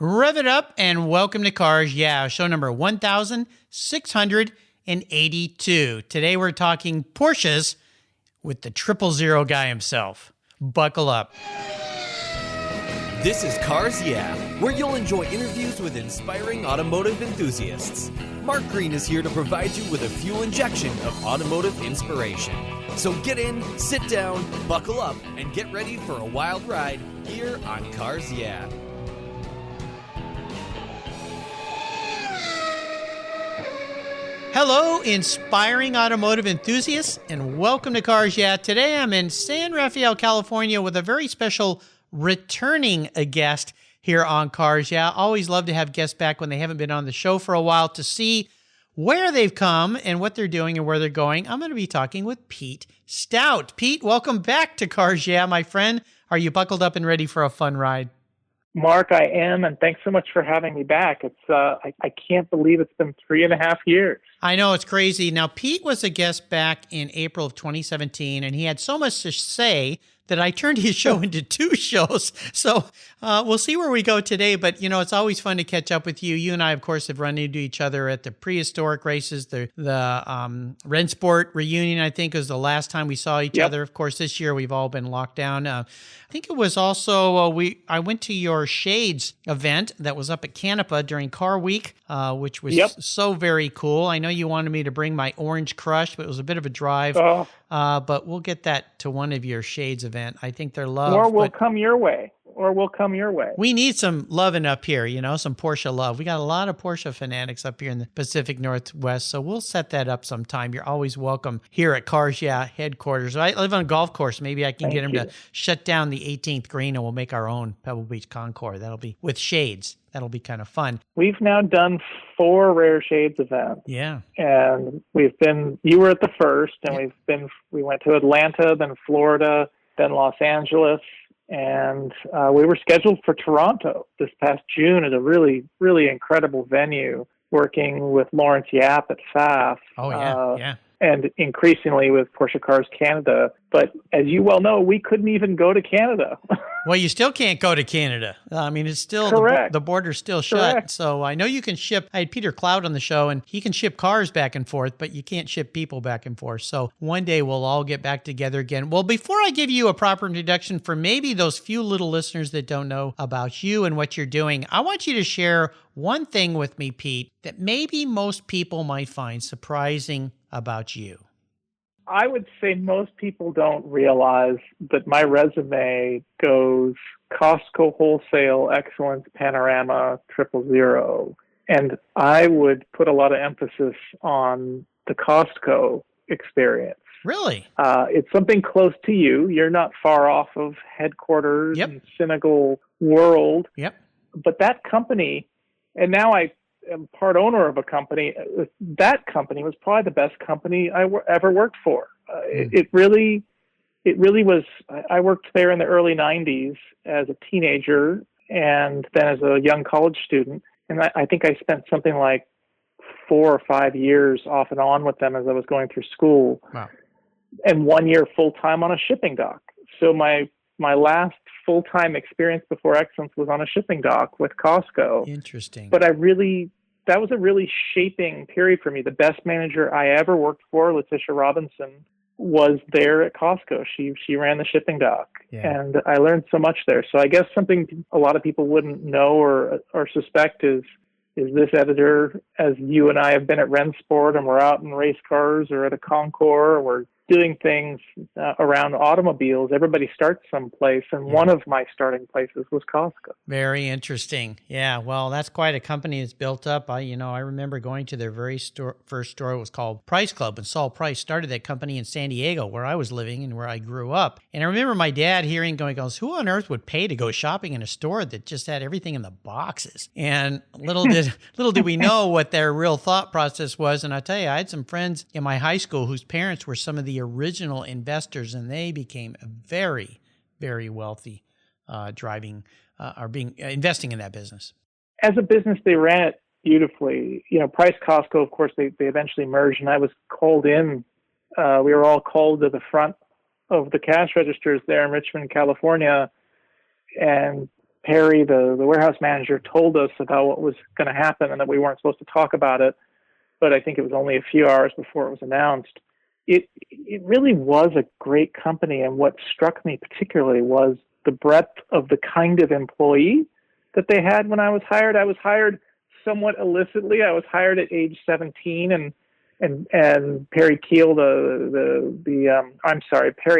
Rev it up and welcome to Cars Yeah, show number 1682. Today we're talking Porsches with the 000 guy himself. Buckle up. This is Cars Yeah, where you'll enjoy interviews with inspiring automotive enthusiasts. Mark Green is here to provide you with a fuel injection of automotive inspiration. So get in, sit down, buckle up, and get ready for a wild ride here on Cars Yeah. Hello, inspiring automotive enthusiasts, and welcome to Cars Yeah. Today I'm in San Rafael, California with a very special returning guest here on Cars Yeah. Always love to have guests back when they haven't been on the show for a while to see where they've come and what they're doing and where they're going. I'm going to be talking with Pete Stout. Pete, welcome back to Cars Yeah, my friend. Are you buckled up and ready for a fun ride? Mark, I am, and thanks so much for having me back. It's I can't believe it's been 3.5 years. I know, it's crazy. Now, Pete was a guest back in April of 2017, and he had so much to say that I turned his show into 2 shows. So we'll see where we go today. But, you know, it's always fun to catch up with you. You and I, of course, have run into each other at the prehistoric races. The Rennsport reunion, I think, was the last time we saw each other. Of course, this year we've all been locked down. I think it was also, I went to your Shades event that was up at Canapa during Car Week, which was so very cool. I know you wanted me to bring my Orange Crush, but it was a bit of a drive. But we'll get that to one of your Shades event. I think they're loved. Or we'll come your way. We need some loving up here, you know, some Porsche love. We got a lot of Porsche fanatics up here in the Pacific Northwest, so we'll set that up sometime. You're always welcome here at Cars Yeah headquarters. I live on a golf course. Maybe I can get them to shut down the 18th green and we'll make our own Pebble Beach Concours. That'll be with Shades. That'll be kind of fun. We've now done 4 Rare Shades events. Yeah. And you were at the first, and we went to Atlanta, then Florida, then Los Angeles, and we were scheduled for Toronto this past June at a really, really incredible venue, working with Lawrence Yap at FAF. Oh, yeah, and increasingly with Porsche Cars Canada. But as you well know, we couldn't even go to Canada. Well, you still can't go to Canada. I mean, it's still, the border's still shut. Correct. So I know you can ship, I had Peter Cloud on the show, and he can ship cars back and forth, but you can't ship people back and forth. So one day we'll all get back together again. Well, before I give you a proper introduction for maybe those few little listeners that don't know about you and what you're doing, I want you to share one thing with me, Pete, that maybe most people might find surprising about you. I would say most people don't realize that my resume goes Costco Wholesale, Excellence, Panorama, 000. And I would put a lot of emphasis on the Costco experience. Really? It's something close to you. You're not far off of headquarters in Senegal World. Yep. But that company, and now I am part owner of a company. That company was probably the best company I ever worked for. It really was. I worked there in the early 90s as a teenager and then as a young college student. And I think I spent something like 4 or 5 years off and on with them as I was going through school. Wow. And 1 year full-time on a shipping dock. So my last full-time experience before Excellence was on a shipping dock with Costco. Interesting. But that was a really shaping period for me. The best manager I ever worked for, Letitia Robinson, was there at Costco. She ran the shipping dock, and I learned so much there. So I guess something a lot of people wouldn't know or suspect is this editor, as you and I have been at Rennsport and we're out in race cars or at a Concours, or we're doing things around automobiles. Everybody starts someplace, and one of my starting places was Costco. Very interesting. Yeah, well, that's quite a company that's built up. I remember going to their very first store. It was called Price Club, and Saul Price started that company in San Diego, where I was living and where I grew up. And I remember my dad goes, who on earth would pay to go shopping in a store that just had everything in the boxes? And little did we know what their real thought process was. And I tell you, I had some friends in my high school whose parents were some of the original investors, and they became very, very wealthy investing in that business. As a business, they ran it beautifully. Price Costco, of course, they eventually merged, and I was called in. We were all called to the front of the cash registers there in Richmond, California, and Perry, the warehouse manager, told us about what was going to happen and that we weren't supposed to talk about it, but I think it was only a few hours before it was announced. It really was a great company, and what struck me particularly was the breadth of the kind of employee that they had when I was hired. I was hired somewhat illicitly. I was hired at age 17, and Perry Keel, Perry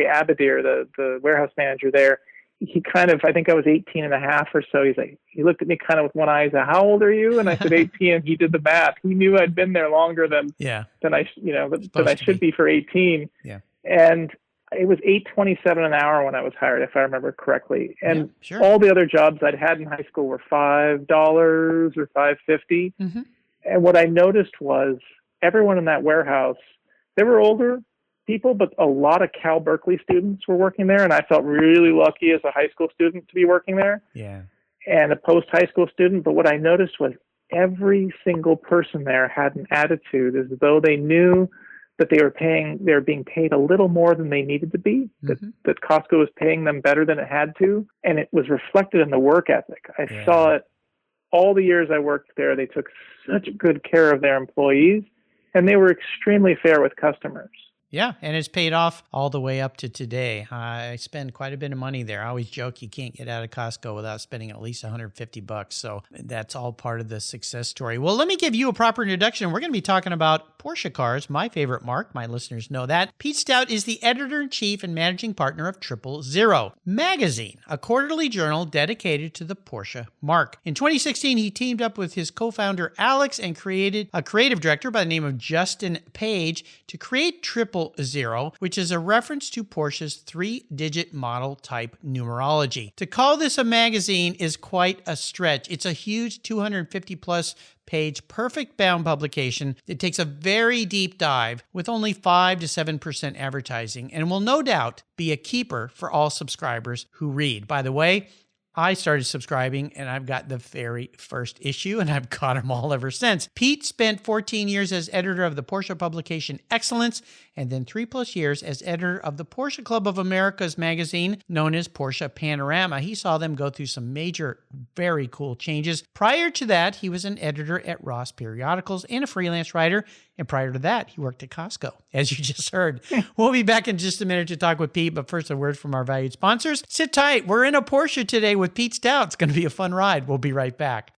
Abadir, the warehouse manager there, he kind of, I think I was 18 and a half or so. He looked at me kind of with one eye. He said, "How old are you?" And I said 18, and he did the math. He knew I'd been there longer than I should be for 18. Yeah. And it was $8.27 an hour when I was hired, if I remember correctly. And all the other jobs I'd had in high school were $5 or $5.50. Mm-hmm. And what I noticed was everyone in that warehouse, they were older people, but a lot of Cal Berkeley students were working there, and I felt really lucky as a high school student to be working there. Yeah. And a post-high school student. But what I noticed was every single person there had an attitude as though they knew that they were being paid a little more than they needed to be, that Costco was paying them better than it had to, and it was reflected in the work ethic. I saw it all the years I worked there. They took such good care of their employees, and they were extremely fair with customers. Yeah, and it's paid off all the way up to today. I spend quite a bit of money there. I always joke you can't get out of Costco without spending at least $150. So that's all part of the success story. Well, let me give you a proper introduction. We're going to be talking about Porsche cars, my favorite marque. My listeners know that. Pete Stout is the editor-in-chief and managing partner of 000 Magazine, a quarterly journal dedicated to the Porsche marque. In 2016, he teamed up with his co-founder Alex and created a creative director by the name of Justin Page to create 000, which is a reference to Porsche's 3-digit model type numerology. To call this a magazine is quite a stretch. It's a huge 250-plus page, perfect bound publication. It takes a very deep dive with only 5 to 7% advertising and will no doubt be a keeper for all subscribers who read. By the way, I started subscribing and I've got the very first issue and I've got them all ever since. Pete spent 14 years as editor of the Porsche publication Excellence and then 3+ years as editor of the Porsche Club of America's magazine known as Porsche Panorama. He saw them go through some major, very cool changes. Prior to that, he was an editor at Ross Periodicals and a freelance writer. And prior to that, he worked at Costco, as you just heard. We'll be back in just a minute to talk with Pete, but first a word from our valued sponsors. Sit tight. We're in a Porsche today with Pete Stout. It's going to be a fun ride. We'll be right back.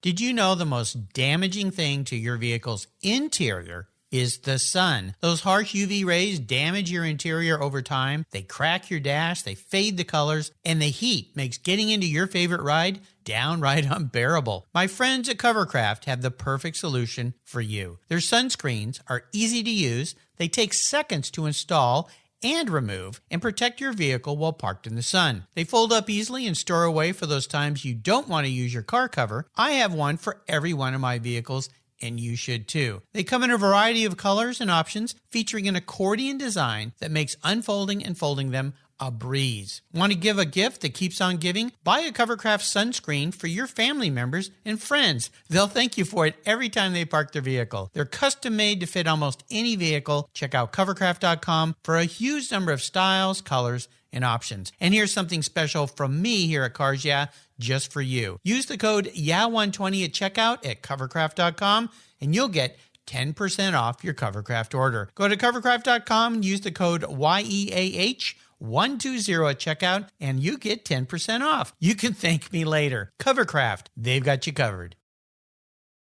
Did you know the most damaging thing to your vehicle's interior is the sun? Those harsh UV rays damage your interior over time. They crack your dash, they fade the colors, and the heat makes getting into your favorite ride downright unbearable. My friends at Covercraft have the perfect solution for you. Their sunscreens are easy to use, they take seconds to install and remove and protect your vehicle while parked in the sun. They fold up easily and store away for those times you don't want to use your car cover. I have one for every one of my vehicles, and you should too. They come in a variety of colors and options, featuring an accordion design that makes unfolding and folding them a breeze. Want to give a gift that keeps on giving? Buy a Covercraft sunscreen for your family members and friends. They'll thank you for it every time they park their vehicle. They're custom made to fit almost any vehicle. Check out covercraft.com for a huge number of styles, colors, and options. And here's something special from me here at Cars Yeah, just for you. Use the code YEAH120 at checkout at covercraft.com and you'll get 10% off your Covercraft order. Go to covercraft.com and use the code YEAH120 at checkout and you get 10% off. You can thank me later. Covercraft, they've got you covered.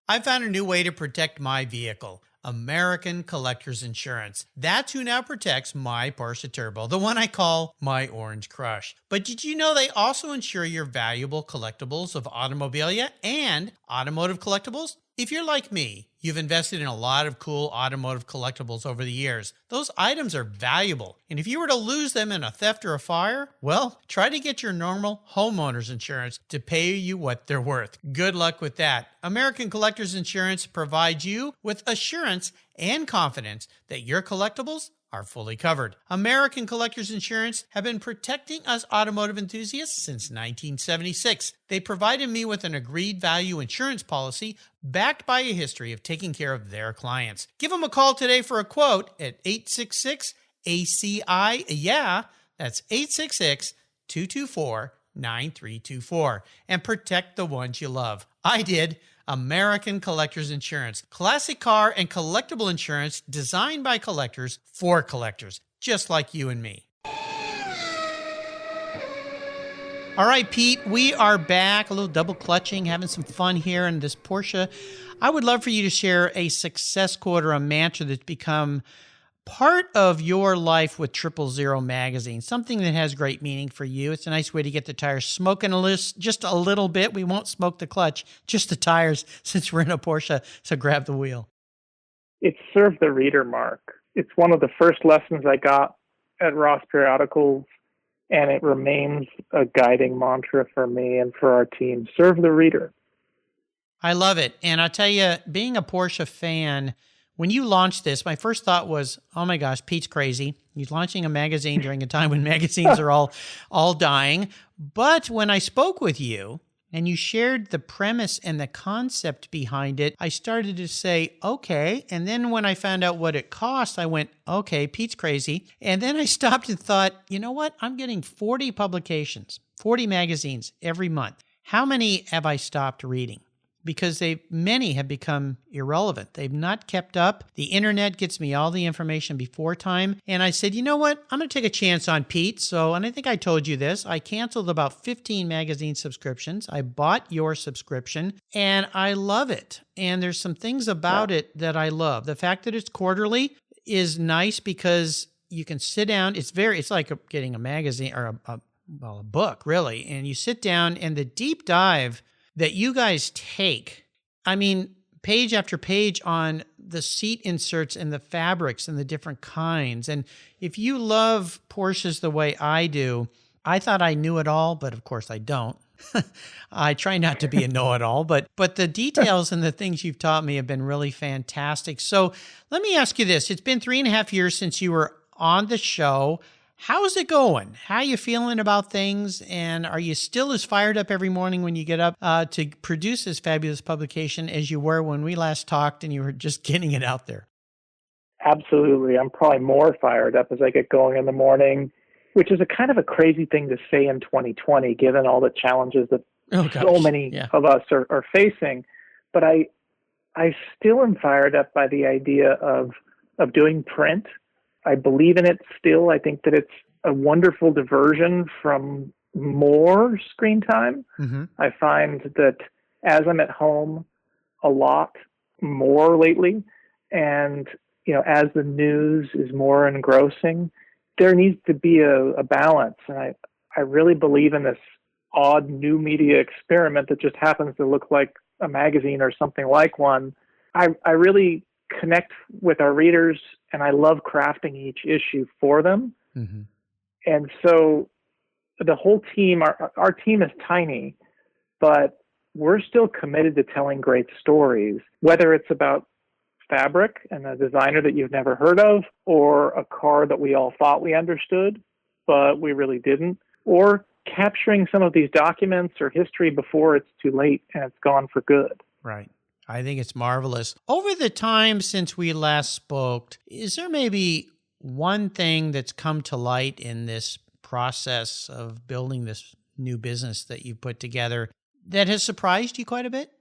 I found a new way to protect my vehicle. American Collectors Insurance. That's who now protects my Porsche Turbo, the one I call my Orange Crush. But did you know they also insure your valuable collectibles of automobilia and automotive collectibles? If you're like me, you've invested in a lot of cool automotive collectibles over the years. Those items are valuable, and if you were to lose them in a theft or a fire, well, try to get your normal homeowner's insurance to pay you what they're worth. Good luck with that. American Collectors Insurance provides you with assurance and confidence that your collectibles are fully covered. American Collectors Insurance have been protecting us automotive enthusiasts since 1976. They provided me with an agreed value insurance policy backed by a history of taking care of their clients. Give them a call today for a quote at 866-ACI-YEAH. That's 866-224 9324 and protect the ones you love. I did. American Collectors Insurance. Classic car and collectible insurance designed by collectors for collectors, just like you and me. All right, Pete, we are back, a little double clutching, having some fun here in this Porsche. I would love for you to share a success quote or a mantra that's become part of your life with 000 magazine, something that has great meaning for you. It's a nice way to get the tires smoking just a little bit. We won't smoke the clutch, just the tires, since we're in a Porsche, so grab the wheel. It's serve the reader, Mark. It's one of the first lessons I got at Ross Periodicals, and it remains a guiding mantra for me and for our team. Serve the reader. I love it. And I'll tell you, being a Porsche fan, when you launched this, my first thought was, oh my gosh, Pete's crazy. He's launching a magazine during a time when magazines are all dying. But when I spoke with you and you shared the premise and the concept behind it, I started to say, okay. And then when I found out what it cost, I went, okay, Pete's crazy. And then I stopped and thought, you know what? I'm getting 40 publications, 40 magazines every month. How many have I stopped reading? Because many have become irrelevant. They've not kept up. The internet gets me all the information before time. And I said, you know what? I'm going to take a chance on Pete. And I think I told you this, I canceled about 15 magazine subscriptions. I bought your subscription and I love it. And there's some things about it that I love. The fact that it's quarterly is nice because you can sit down. It's like getting a magazine or a book, really. And you sit down and the deep dive that you guys take, I mean, page after page on the seat inserts and the fabrics and the different kinds. And if you love Porsches the way I do, I thought I knew it all, but of course I don't. I try not to be a know-it-all, but the details and the things you've taught me have been really fantastic. So let me ask you this. It's been 3.5 years since you were on the show. How's it going? How are you feeling about things? And are you still as fired up every morning when you get up to produce this fabulous publication as you were when we last talked and you were just getting it out there? Absolutely. I'm probably more fired up as I get going in the morning, which is a kind of a crazy thing to say in 2020, given all the challenges that so many of us are facing. But I still am fired up by the idea of doing print. I believe in it still. I think that it's a wonderful diversion from more screen time. Mm-hmm. I find that as I'm at home a lot more lately, and as the news is more engrossing, there needs to be a balance. And I really believe in this odd new media experiment that just happens to look like a magazine or something like one. I really connect with our readers, and I love crafting each issue for them. Mm-hmm. And so the whole team, our team is tiny, but we're still committed to telling great stories, whether it's about fabric and a designer that you've never heard of, or a car that we all thought we understood, but we really didn't, or capturing some of these documents or history before it's too late and it's gone for good. Right. I think it's marvelous. Over the time since we last spoke, is there maybe one thing that's come to light in this process of building this new business that you put together that has surprised you quite a bit?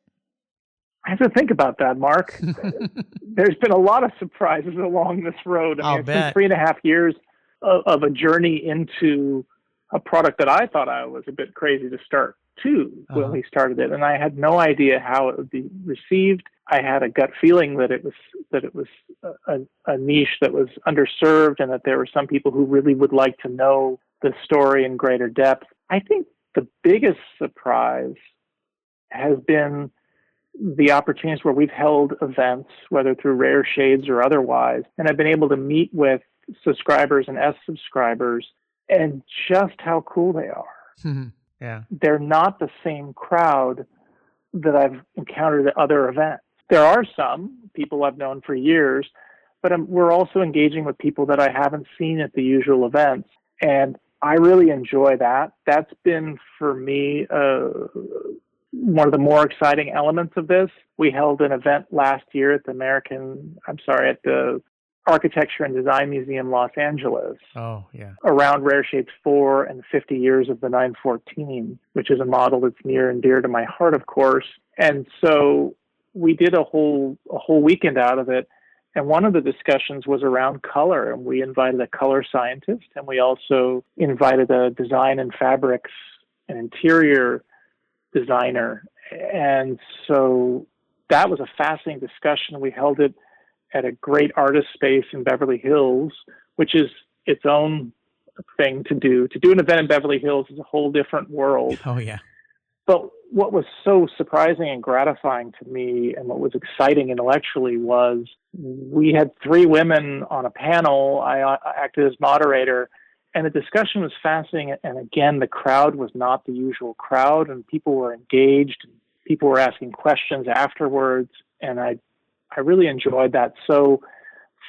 I have to think about that, Mark. There's been a lot of surprises along this road. It's been 3.5 years of a journey into a product that I thought I was a bit crazy to start too when we started it, and I had no idea how it would be received. I had a gut feeling that it was a niche that was underserved, and that there were some people who really would like to know the story in greater depth. I think the biggest surprise has been the opportunities where we've held events, whether through Rare Shades or otherwise, and I've been able to meet with subscribers and subscribers, and just how cool they are. Mm-hmm. Yeah. They're not the same crowd that I've encountered at other events. There are some people I've known for years, but we're also engaging with people that I haven't seen at the usual events. And I really enjoy that. That's been, for me, one of the more exciting elements of this. We held an event last year at the Architecture and Design Museum, Los Angeles, Oh, yeah. around Rare Shades 4 and 50 years of the 914, which is a model that's near and dear to my heart, of course. And so we did a whole weekend out of it. And one of the discussions was around color, and we invited a color scientist, and we also invited a design and fabrics and interior designer. And so that was a fascinating discussion. We held it at a great artist space in Beverly Hills, which is its own thing to do. To do an event in Beverly Hills is a whole different world. Oh, yeah. But what was so surprising and gratifying to me, and what was exciting intellectually, was we had 3 women on a panel. I acted as moderator, and the discussion was fascinating. And again, the crowd was not the usual crowd, and people were engaged. And people were asking questions afterwards, and I really enjoyed that. So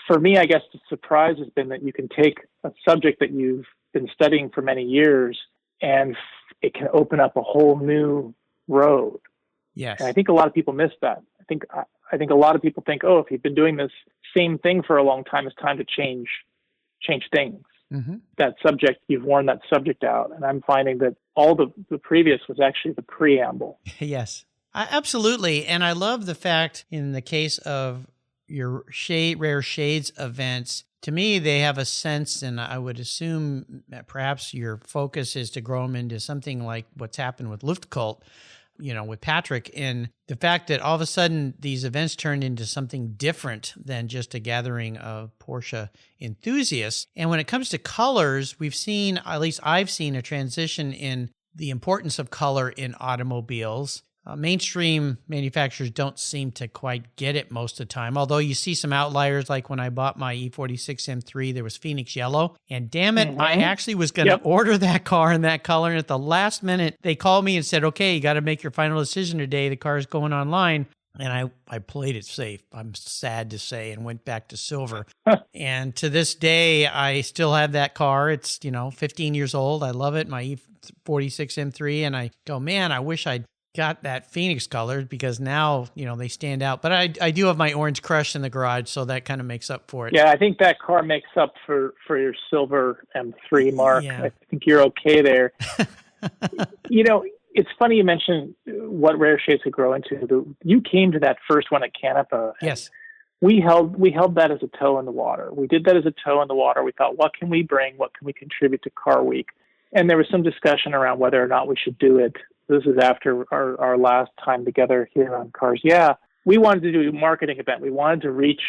for me, I guess the surprise has been that you can take a subject that you've been studying for many years, and it can open up a whole new road. Yes. And I think a lot of people miss that. I think a lot of people think, oh, if you've been doing this same thing for a long time, it's time to change things. Mm-hmm. That subject, you've worn that subject out. And I'm finding that all the previous was actually the preamble. Yes, absolutely. And I love the fact in the case of your Rare Shades events, to me, they have a sense, and I would assume that perhaps your focus is to grow them into something like what's happened with Luftkult, with Patrick, and the fact that all of a sudden these events turned into something different than just a gathering of Porsche enthusiasts. And when it comes to colors, we've seen, at least I've seen, a transition in the importance of color in automobiles. Mainstream manufacturers don't seem to quite get it most of the time, although you see some outliers, like when I bought my E46 M3, there was Phoenix Yellow, and damn it, I actually was going to order that car in that color, and at the last minute, they called me and said, okay, you got to make your final decision today, the car is going online, and I played it safe, I'm sad to say, and went back to silver. And to this day, I still have that car. It's, 15 years old. I love it, my E46 M3, and I go, man, I wish I'd got that Phoenix color, because now, they stand out. But I do have my orange crush in the garage, so that kind of makes up for it. Yeah, I think that car makes up for your silver M3, Mark. Yeah. I think you're okay there. It's funny you mentioned what Rare Shades could grow into. You came to that first one at Canapa. Yes. We held that as a toe in the water. We did that as a toe in the water. We thought, what can we bring? What can we contribute to Car Week? And there was some discussion around whether or not we should do it. This is after our last time together here on Cars. Yeah, we wanted to do a marketing event. We wanted to reach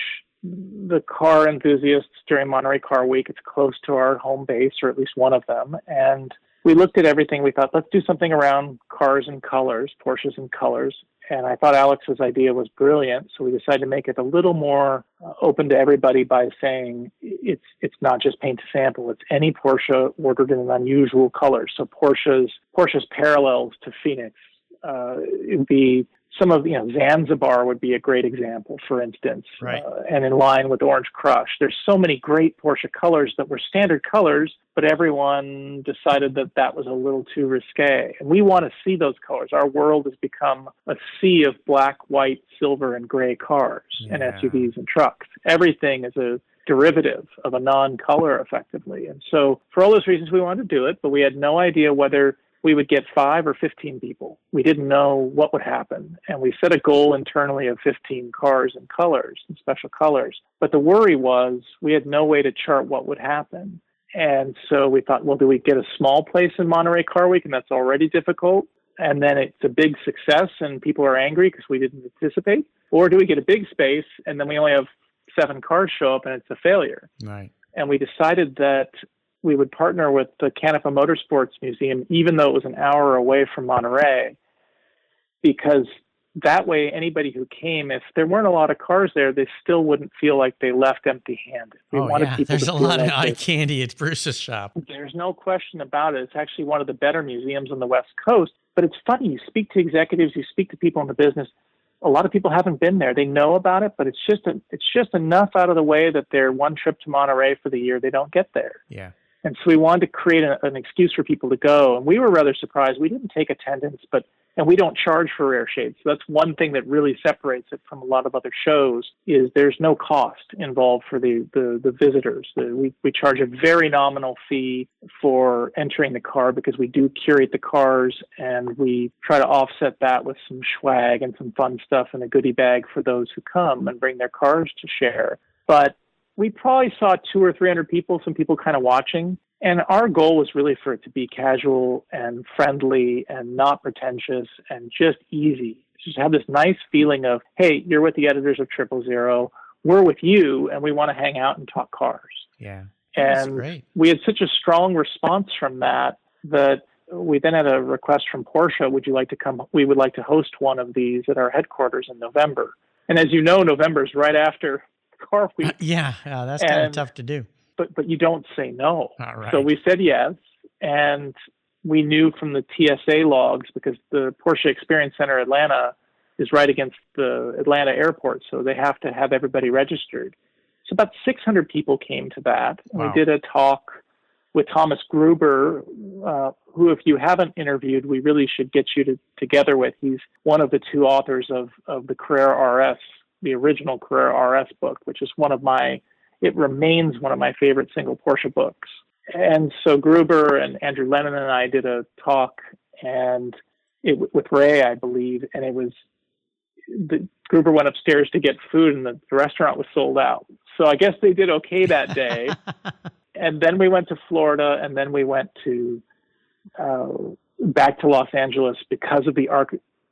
the car enthusiasts during Monterey Car Week. It's close to our home base, or at least one of them. And we looked at everything. We thought, let's do something around cars and colors, Porsches and colors. And I thought Alex's idea was brilliant. So we decided to make it a little more open to everybody by saying it's not just paint to sample. It's any Porsche ordered in an unusual color. So Porsche's parallels to Phoenix. It would be some of, Zanzibar would be a great example, for instance, right. And in line with Orange Crush. There's so many great Porsche colors that were standard colors, but everyone decided that was a little too risque. And we want to see those colors. Our world has become a sea of black, white, silver, and gray cars and SUVs and trucks. Everything is a derivative of a non-color, effectively. And so for all those reasons, we wanted to do it, but we had no idea whether we would get 5 or 15 people. We didn't know what would happen. And we set a goal internally of 15 cars and colors and special colors. But the worry was we had no way to chart what would happen. And so we thought, well, do we get a small place in Monterey Car Week? And that's already difficult. And then it's a big success and people are angry because we didn't anticipate. Or do we get a big space and then we only have 7 cars show up and it's a failure? Right. And we decided that we would partner with the Canapa Motorsports Museum, even though it was an hour away from Monterey, because that way anybody who came, if there weren't a lot of cars there, they still wouldn't feel like they left empty-handed. There's a lot of eye candy at Bruce's shop. There's no question about it. It's actually one of the better museums on the West Coast. But it's funny, you speak to executives, you speak to people in the business, a lot of people haven't been there. They know about it, but it's just enough out of the way that their one trip to Monterey for the year, they don't get there. Yeah. And so we wanted to create an excuse for people to go. And we were rather surprised. We didn't take attendance, but And we don't charge for rare shades. So that's one thing that really separates it from a lot of other shows is there's no cost involved for the visitors. We charge a very nominal fee for entering the car because we do curate the cars, and we try to offset that with some swag and some fun stuff in a goodie bag for those who come and bring their cars to share. But we probably saw 200 or 300 people, some people kind of watching. And our goal was really for it to be casual and friendly and not pretentious and just easy. Just have this nice feeling of, hey, you're with the editors of 000. We're with you, and we want to hang out and talk cars. Yeah. That's And great. we had such a strong response from that we then had a request from Porsche, would you like to come? We would like to host one of these at our headquarters in November. And as you know, November is right after Car Week. Yeah, that's kind of tough to do. But you don't say no. All right. So we said yes, and we knew from the TSA logs, because the Porsche Experience Center Atlanta is right against the Atlanta airport, so they have to have everybody registered. So about 600 people came to that. Wow. We did a talk with Thomas Gruber, who, if you haven't interviewed, we really should get you together with. He's one of the two authors of the Carrera RS, the original Carrera RS book, which is it remains one of my favorite single Porsche books. And so Gruber and Andrew Lennon and I did a talk with Ray, I believe, and Gruber went upstairs to get food, and the restaurant was sold out. So I guess they did okay that day. And then we went to Florida, and then we went back to Los Angeles because of the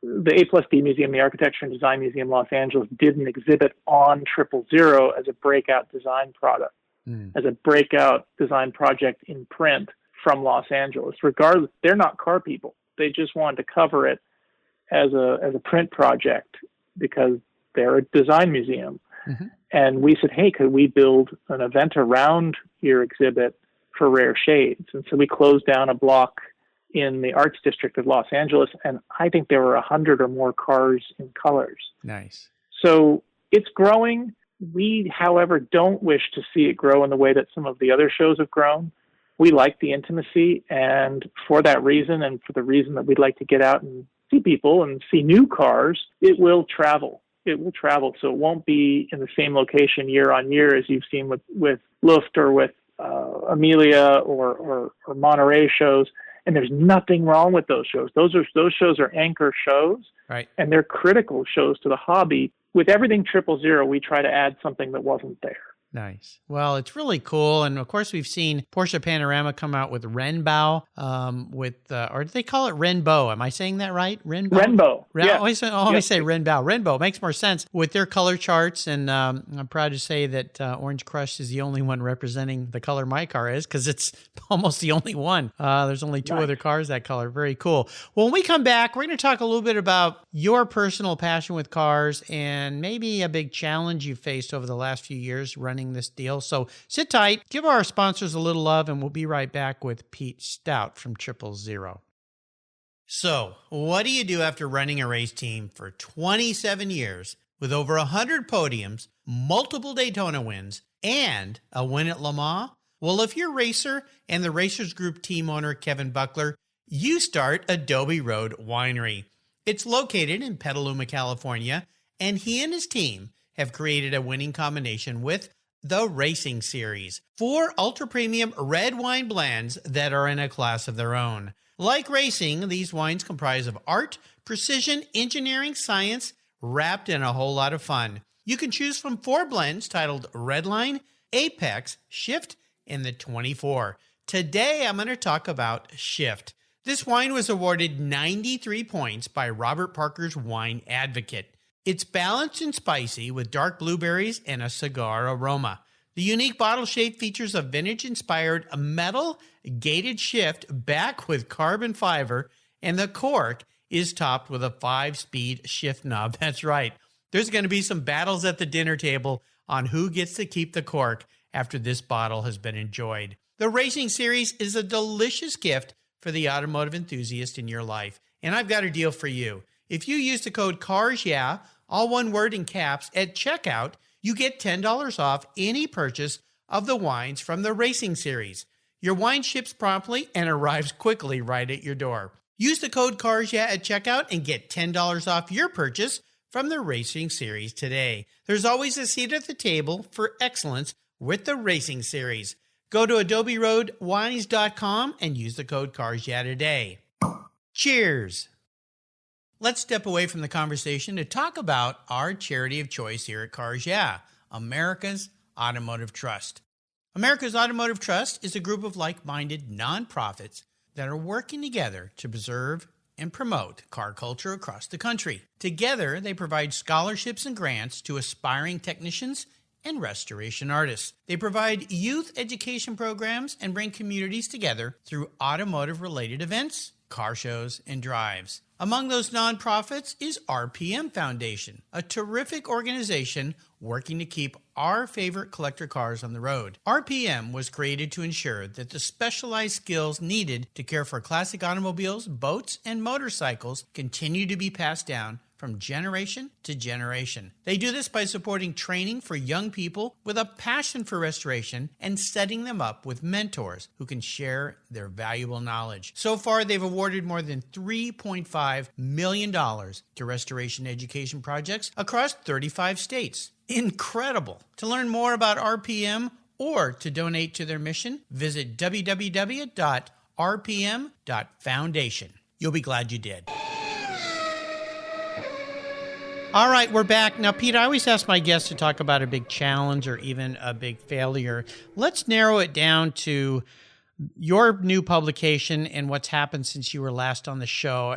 A+D Museum, the Architecture and Design Museum Los Angeles, did an exhibit on 000 as a breakout design product, as a breakout design project in print from Los Angeles. Regardless, they're not car people. They just wanted to cover it as a print project because they're a design museum. Mm-hmm. And we said, hey, could we build an event around your exhibit for rare shades? And so we closed down a block in the Arts District of Los Angeles, and I think there were 100 or more cars in colors. Nice. So it's growing. We, however, don't wish to see it grow in the way that some of the other shows have grown. We like the intimacy, and for that reason, and for the reason that we'd like to get out and see people and see new cars, it will travel. It will travel, so it won't be in the same location year on year as you've seen with Luft or with Amelia or Monterey shows. And there's nothing wrong with those shows. Those shows are anchor shows, right? And they're critical shows to the hobby. With everything 000, we try to add something that wasn't there. Nice. Well, it's really cool. And of course, we've seen Porsche Panorama come out with Renbau, or do they call it Renbo? Am I saying that right? Renbo. I always say Renbau. Renbo makes more sense with their color charts. And I'm proud to say that Orange Crush is the only one representing the color my car is, because it's almost the only one. There's only two other cars that color. Very cool. Well, when we come back, we're going to talk a little bit about your personal passion with cars and maybe a big challenge you faced over the last few years running this deal. So sit tight, give our sponsors a little love, and we'll be right back with Pete Stout from 000. So, what do you do after running a race team for 27 years with over 100 podiums, multiple Daytona wins, and a win at Le Mans? Well, if you're a racer and the Racers Group team owner Kevin Buckler, you start Adobe Road Winery. It's located in Petaluma, California, and he and his team have created a winning combination with the Racing Series, 4 ultra-premium red wine blends that are in a class of their own. Like racing, these wines comprise of art, precision, engineering, science, wrapped in a whole lot of fun. You can choose from 4 blends titled Redline, Apex, Shift, and the 24. Today, I'm going to talk about Shift. This wine was awarded 93 points by Robert Parker's Wine Advocate. It's balanced and spicy with dark blueberries and a cigar aroma. The unique bottle shape features a vintage-inspired metal gated shift back with carbon fiber, and the cork is topped with a 5-speed shift knob. That's right. There's going to be some battles at the dinner table on who gets to keep the cork after this bottle has been enjoyed. The Racing Series is a delicious gift for the automotive enthusiast in your life, and I've got a deal for you. If you use the code CARSYEAH, all one word in caps, at checkout, you get $10 off any purchase of the wines from the Racing Series. Your wine ships promptly and arrives quickly right at your door. Use the code CARS at checkout and get $10 off your purchase from the Racing Series today. There's always a seat at the table for excellence with the Racing Series. Go to adoberoadwines.com and use the code CARS today. Cheers! Let's step away from the conversation to talk about our charity of choice here at Cars Yeah, America's Automotive Trust. America's Automotive Trust is a group of like-minded nonprofits that are working together to preserve and promote car culture across the country. Together, they provide scholarships and grants to aspiring technicians and restoration artists. They provide youth education programs and bring communities together through automotive-related events, car shows, and drives. Among those nonprofits is RPM Foundation, a terrific organization working to keep our favorite collector cars on the road. RPM was created to ensure that the specialized skills needed to care for classic automobiles, boats, and motorcycles continue to be passed down from generation to generation. They do this by supporting training for young people with a passion for restoration and setting them up with mentors who can share their valuable knowledge. So far, they've awarded more than $3.5 million to restoration education projects across 35 states. Incredible! To learn more about RPM or to donate to their mission, visit www.rpm.foundation. You'll be glad you did. All right, we're back. Now, Pete, I always ask my guests to talk about a big challenge or even a big failure. Let's narrow it down to your new publication and what's happened since you were last on the show.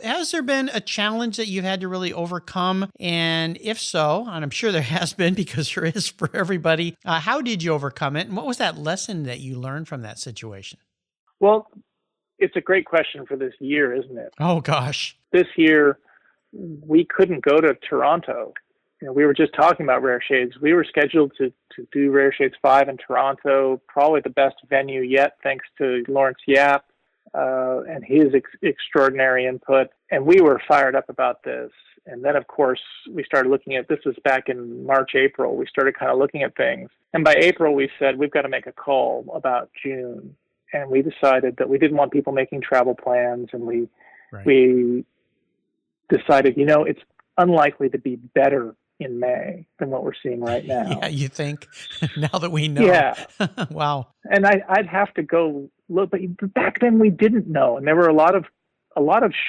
Has there been a challenge that you've had to really overcome? And if so, and I'm sure there has been because there is for everybody, how did you overcome it? And what was that lesson that you learned from that situation? Well, it's a great question for this year, isn't it? Oh, gosh. This year, we couldn't go to Toronto. You know, we were just talking about Rare Shades. We were scheduled to do Rare Shades 5 in Toronto, probably the best venue yet, thanks to Lawrence Yap and his extraordinary input. And we were fired up about this. And then, of course, we started looking at, this was back in March, April, we started kind of looking at things. And by April, we said, we've got to make a call about June. And we decided that we didn't want people making travel plans. And we decided, you know, it's unlikely to be better in May than what we're seeing right now. Yeah, you think, now that we know. Yeah. Wow. And I'd have to go look, but back then we didn't know. And there were a lot of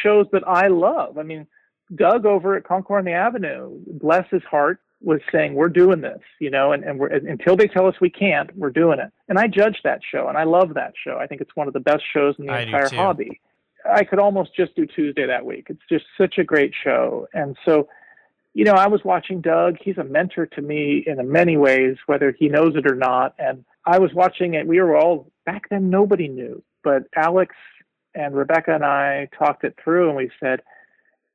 shows that I love. I mean, Doug over at Concours on the Avenue, bless his heart, was saying, we're doing this, you know, and we're, until they tell us we can't, we're doing it. And I judge that show, and I love that show. I think it's one of the best shows in the entire hobby. I could almost just do Tuesday that week. It's just such a great show. And so, you know, I was watching Doug. He's a mentor to me in many ways, whether he knows it or not. And I was watching it. We were all, back then, nobody knew. But Alex and Rebecca and I talked it through, and we said,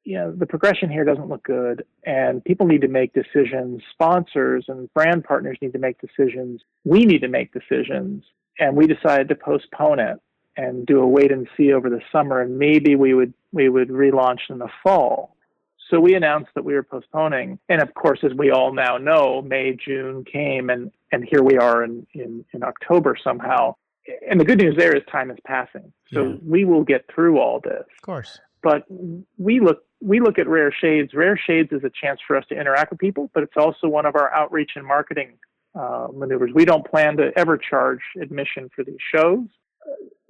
you know, the progression here doesn't look good, and people need to make decisions. Sponsors and brand partners need to make decisions. We need to make decisions. And we decided to postpone it and do a wait and see over the summer, and maybe we would relaunch in the fall. So we announced that we were postponing. And of course, as we all now know, May, June came, and here we are in October somehow. And the good news there is time is passing. So we will get through all this. Of course. But we look at Rare Shades. Rare Shades is a chance for us to interact with people, but it's also one of our outreach and marketing maneuvers. We don't plan to ever charge admission for these shows.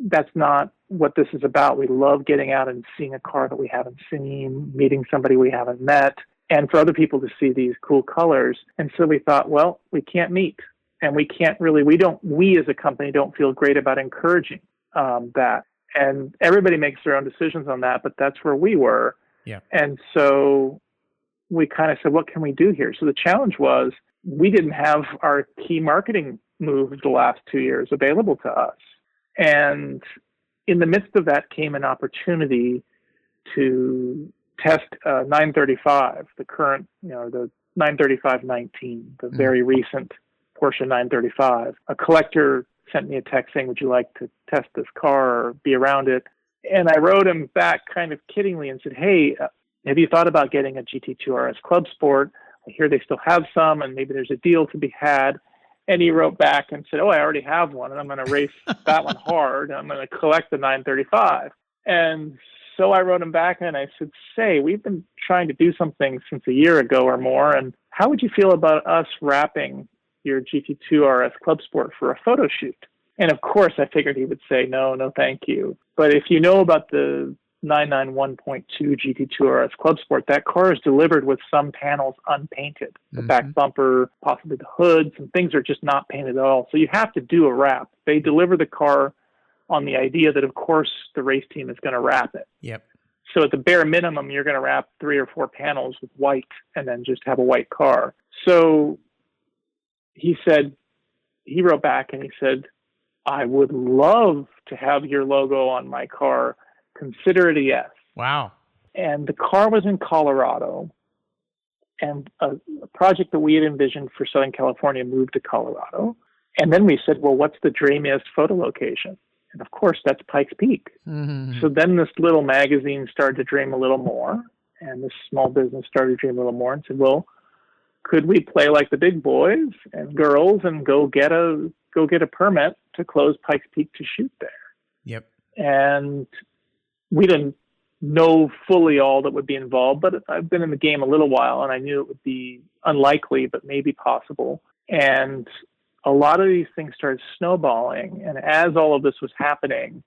That's not what this is about. We love getting out and seeing a car that we haven't seen, meeting somebody we haven't met, and for other people to see these cool colors. And so we thought, well, we can't meet, and we as a company don't feel great about encouraging that. And everybody makes their own decisions on that, but that's where we were. Yeah. And so we kind of said, what can we do here? So the challenge was, we didn't have our key marketing moves the last 2 years available to us. And in the midst of that came an opportunity to test 935, the current, the 935-19, the very recent Porsche 935. A collector sent me a text saying, would you like to test this car or be around it? And I wrote him back kind of kiddingly and said, hey, have you thought about getting a GT2 RS Club Sport? I hear they still have some, and maybe there's a deal to be had. And he wrote back and said, oh, I already have one, and I'm going to race that one hard, and I'm going to collect the 935. And so I wrote him back and I said, say, we've been trying to do something since a year ago or more. And how would you feel about us wrapping your GT2 RS Club Sport for a photo shoot? And of course, I figured he would say, no, thank you. But if you know about the 991.2 GT2 RS Club Sport, that car is delivered with some panels unpainted. The back bumper, possibly the hood, some things are just not painted at all. So you have to do a wrap. They deliver the car on the idea that, of course, the race team is going to wrap it. Yep. So at the bare minimum, you're going to wrap 3 or 4 panels with white and then just have a white car. So he wrote back and he said, I would love to have your logo on my car. Consider it a yes. Wow. And the car was in Colorado, and a project that we had envisioned for Southern California moved to Colorado. And then we said, well, what's the dreamiest photo location? And of course, that's Pikes Peak. Mm-hmm. So then this little magazine started to dream a little more, and this small business started to dream a little more and said, well, could we play like the big boys and girls and go get a permit to close Pikes Peak to shoot there? Yep. And we didn't know fully all that would be involved, but I've been in the game a little while and I knew it would be unlikely, but maybe possible. And a lot of these things started snowballing. And as all of this was happening,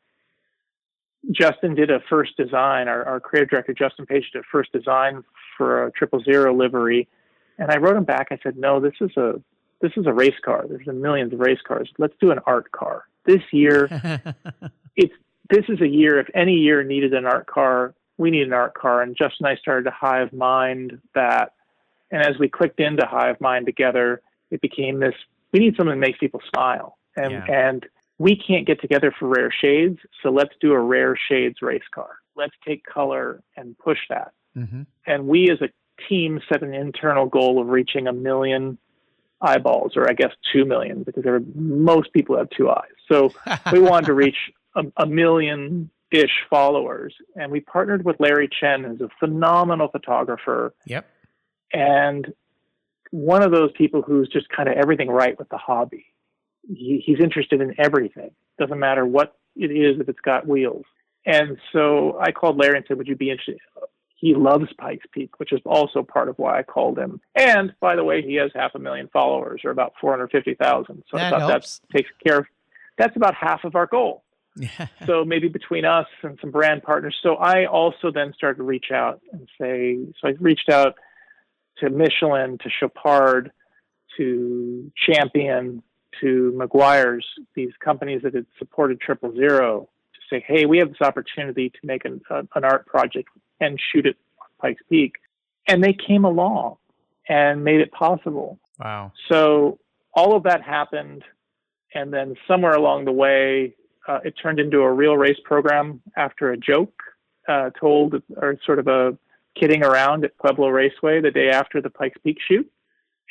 Justin did a first design. Our creative director, Justin Page, did a first design for a 000 livery. And I wrote him back. I said, no, this is a race car. There's millions of race cars. Let's do an art car. This year, this is a year, if any year needed an art car, we need an art car. And Justin and I started to hive mind that. And as we clicked into hive mind together, it became this, we need something that makes people smile. And we can't get together for rare shades. So let's do a rare shades race car. Let's take color and push that. Mm-hmm. And we as a team set an internal goal of reaching 1 million eyeballs, or I guess 2 million, because most people have 2 eyes. So we wanted to reach a million-ish followers. And we partnered with Larry Chen, who's a phenomenal photographer. Yep. And one of those people who's just kind of everything right with the hobby. He's interested in everything. Doesn't matter what it is if it's got wheels. And so I called Larry and said, would you be interested? He loves Pikes Peak, which is also part of why I called him. And by the way, he has 500,000 followers, or about 450,000. So I thought that takes care of, that's about half of our goal. So maybe between us and some brand partners. So I also then started to reach out and say, so I reached out to Michelin, to Chopard, to Champion, to Meguiar's, these companies that had supported 000, to say, hey, we have this opportunity to make an art project and shoot it on Pikes Peak. And they came along and made it possible. Wow. So all of that happened. And then somewhere along the way, it turned into a real race program after a joke told, or sort of a kidding around at Pueblo Raceway the day after the Pikes Peak shoot.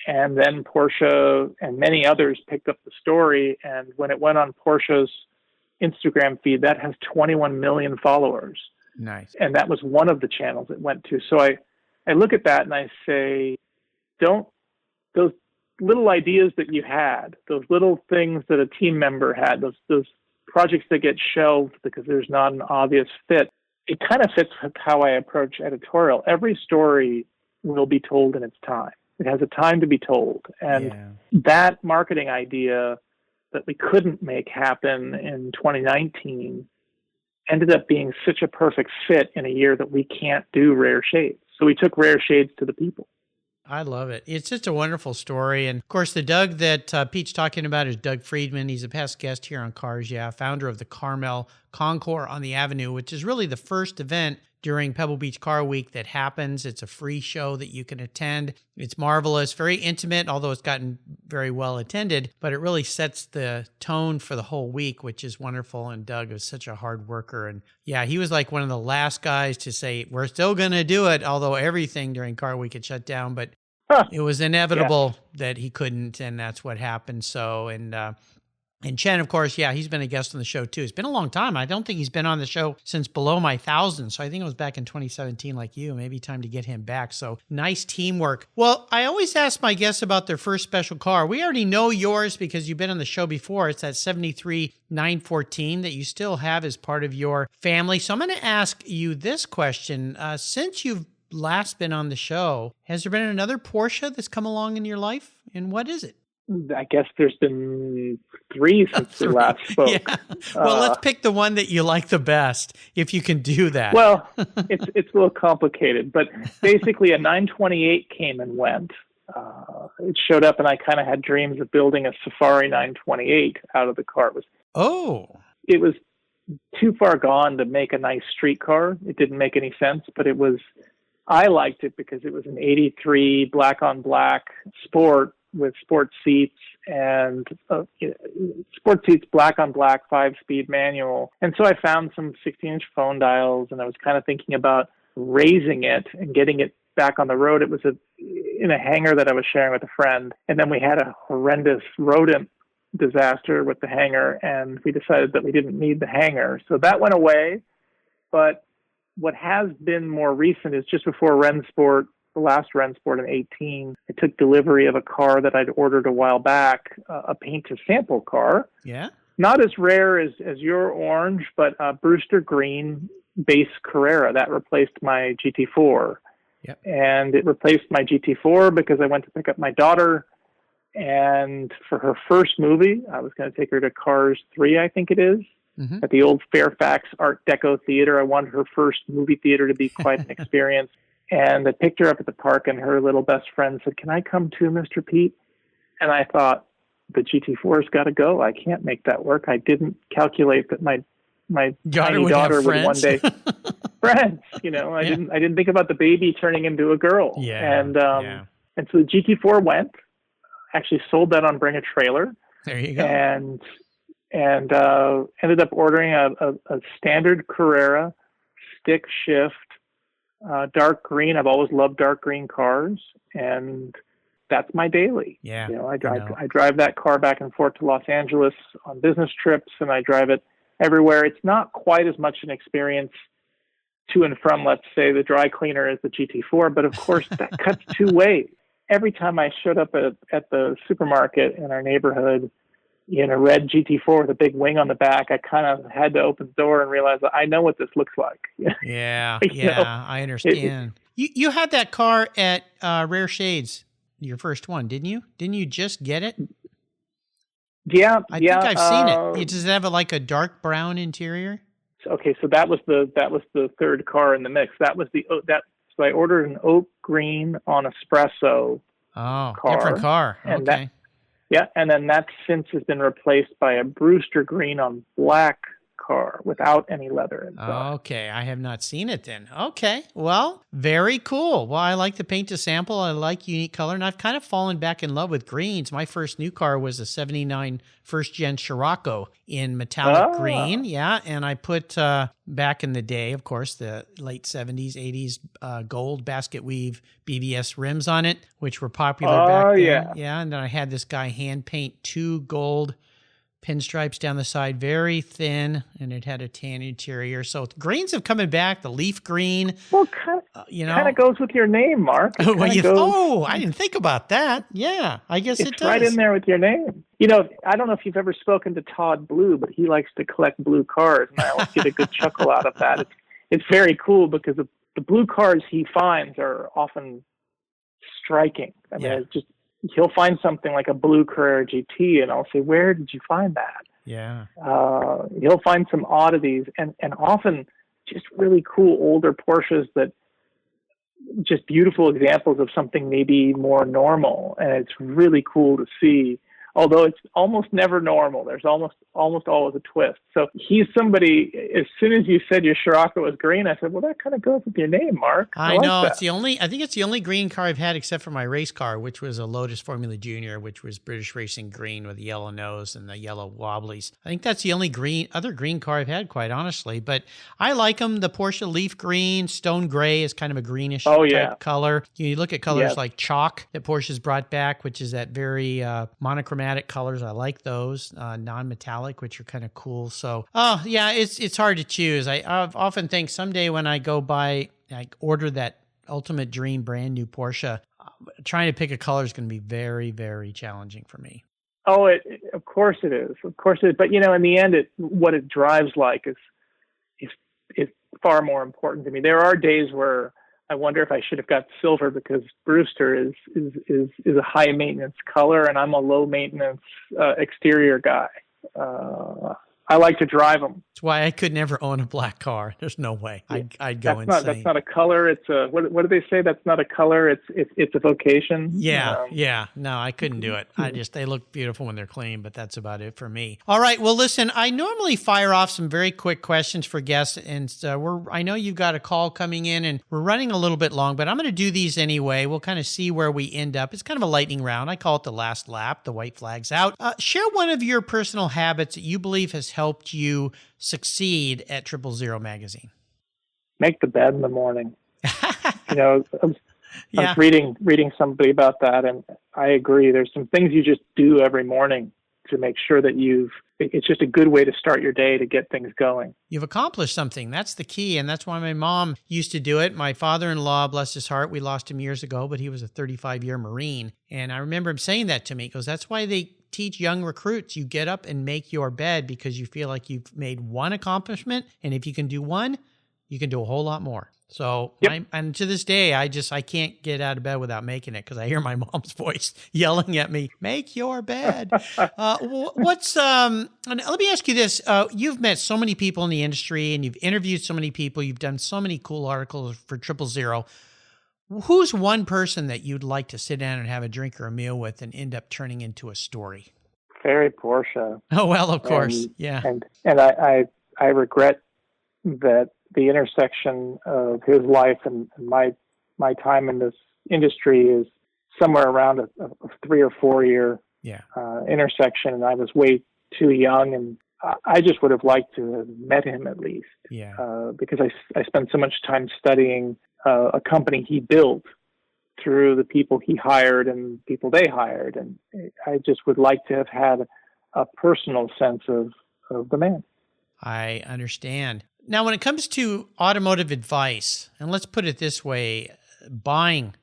And then Porsche and many others picked up the story. And when it went on Porsche's Instagram feed, that has 21 million followers. Nice. And that was one of the channels it went to. So I look at that and I say, those little ideas that you had, those little things that a team member had, those projects that get shelved because there's not an obvious fit, it kind of fits with how I approach editorial. Every story will be told in its time. It has a time to be told. And that marketing idea that we couldn't make happen in 2019 ended up being such a perfect fit in a year that we can't do rare shades. So we took rare shades to the people. I love it. It's just a wonderful story. And of course, the Doug that Pete's talking about is Doug Friedman. He's a past guest here on Cars Yeah, founder of the Carmel Concours on the Avenue, which is really the first event during Pebble Beach Car Week that happens. It's a free show that you can attend. It's marvelous, very intimate, although it's gotten very well attended, but it really sets the tone for the whole week, which is wonderful. And Doug is such a hard worker. And yeah, he was like one of the last guys to say, we're still going to do it, although everything during Car Week had shut down, but it was inevitable that he couldn't, and that's what happened. So, and And Chen, of course, yeah, he's been a guest on the show too. It's been a long time. I don't think he's been on the show since below my 1,000. So I think it was back in 2017 like you. Maybe time to get him back. So nice teamwork. Well, I always ask my guests about their first special car. We already know yours because you've been on the show before. It's that 73 914 that you still have as part of your family. So I'm going to ask you this question. Since you've last been on the show, has there been another Porsche that's come along in your life? And what is it? I guess there's been 3 since we last spoke. Yeah. Well, let's pick the one that you like the best, if you can do that. Well, it's a little complicated, but basically a 928 came and went. It showed up, and I kind of had dreams of building a Safari 928 out of the car. It was too far gone to make a nice street car. It didn't make any sense, but I liked it because it was an 83 black on black sport with sport seats and sport seats, black on black, 5-speed manual. And so I found some 16-inch phone dials, and I was kind of thinking about raising it and getting it back on the road. It was in a hangar that I was sharing with a friend. And then we had a horrendous rodent disaster with the hangar, and we decided that we didn't need the hangar. So that went away. But what has been more recent is just before Rennsport, the last Rennsport in 18, I took delivery of a car that I'd ordered a while back, a paint to sample car. Yeah. Not as rare as your orange, but Brewster Green base Carrera. That replaced my GT4. Yep. And it replaced my GT4 because I went to pick up my daughter, and for her first movie, I was going to take her to Cars 3, I think it is. Mm-hmm. At the old Fairfax Art Deco Theater. I wanted her first movie theater to be quite an experience. And I picked her up at the park, and her little best friend said, "Can I come too, Mr. Pete?" And I thought, the GT4's got to go. I can't make that work. I didn't calculate that my tiny daughter would one day friends. I didn't think about the baby turning into a girl. Yeah. And so the GT4 went. Actually sold that on Bring a Trailer. There you go. And ended up ordering a standard Carrera stick shift, dark green. I've always loved dark green cars, and that's my daily. Yeah. I drive that car back and forth to Los Angeles on business trips, and I drive it everywhere. It's not quite as much an experience to and from, let's say, the dry cleaner as the GT4, but of course that cuts 2 ways. Every time I showed up at the supermarket in our neighborhood in a red GT4 with a big wing on the back, I kind of had to open the door and realize that I know what this looks like. Yeah, I understand. You had that car at Rare Shades, your first one, didn't you? Didn't you just get it? Yeah, I think I've seen it. Does it have a dark brown interior? Okay, so that was the third car in the mix. So I ordered an oak green on espresso. Oh, car, different car. And okay. And then that since has been replaced by a Brewster Green on black car without any leather inside. Okay, I have not seen it then. Okay, well, very cool. Well, I like the paint to sample. I like unique color, and I've kind of fallen back in love with greens. My first new car was a 79 first-gen Scirocco in metallic green. Yeah, and I put, back in the day, of course, the late 70s, 80s gold basket weave BBS rims on it, which were popular back then. Yeah, and then I had this guy hand paint 2 gold pinstripes down the side, very thin, and it had a tan interior. So greens have coming back. The leaf green. Well, kind of goes with your name, Mark. I didn't think about that. Yeah, I guess it does. It's right in there with your name. I don't know if you've ever spoken to Todd Blue, but he likes to collect blue cars, and I always get a good chuckle out of that. It's very cool because the blue cars he finds are often striking. I mean, it's just, he'll find something like a blue Carrera GT, and I'll say, "Where did you find that?" Yeah. He'll find some oddities, and often just really cool older Porsches that just beautiful examples of something maybe more normal, and it's really cool to see. Although it's almost never normal. There's almost always a twist. So he's somebody, as soon as you said your Scirocco was green, I said, well, that kind of goes with your name, Mark. I know. It's I think it's the only green car I've had except for my race car, which was a Lotus Formula Junior, which was British Racing green with the yellow nose and the yellow wobblies. I think that's the only other green car I've had, quite honestly. But I like them. The Porsche leaf green, stone gray is kind of a greenish type color. You look at colors like chalk that Porsche's brought back, which is that very monochromatic chromatic colors. I like those, non-metallic, which are kind of cool. So, oh yeah, it's hard to choose. I often think someday when I go buy, like order that ultimate dream brand new Porsche, trying to pick a color is going to be very, very challenging for me. Oh, of course it is. Of course it is. But, in the end, what it drives like is far more important to me. There are days where I wonder if I should have got silver because Brewster is a high maintenance color and I'm a low maintenance exterior guy. I like to drive them. That's why I could never own a black car. There's no way. I'd go insane. That's not a color. It's a what do they say? That's not a color. It's a vocation. Yeah. No, I couldn't do it. They look beautiful when they're clean, but that's about it for me. All right. Well, listen, I normally fire off some very quick questions for guests, and I know you've got a call coming in, and we're running a little bit long, but I'm going to do these anyway. We'll kind of see where we end up. It's kind of a lightning round. I call it the last lap. The white flag's out. Share one of your personal habits that you believe has helped you succeed at 000 Magazine. Make the bed in the morning. I was reading somebody about that, and I agree. There's some things you just do every morning to make sure that it's just a good way to start your day to get things going. You've accomplished something. That's the key, and that's why my mom used to do it. My father-in-law, bless his heart, we lost him years ago, but he was a 35-year Marine, and I remember him saying that to me. He goes, that's why they teach young recruits, you get up and make your bed because you feel like you've made one accomplishment, and if you can do one, you can do a whole lot more. So, yep. And to this day, I can't get out of bed without making it because I hear my mom's voice yelling at me, make your bed. Let me ask you this. You've met so many people in the industry and you've interviewed so many people. You've done so many cool articles for 000. Who's one person that you'd like to sit down and have a drink or a meal with and end up turning into a story? Ferry Porsche. Oh, well, of course. Yeah. And I regret that the intersection of his life and my time in this industry is somewhere around a 3 or 4 year intersection. And I was way too young, and I just would have liked to have met him at least. Because I spent so much time studying a company he built through the people he hired and people they hired. And I just would like to have had a personal sense of the man. I understand. Now, when it comes to automotive advice, and let's put it this way, buying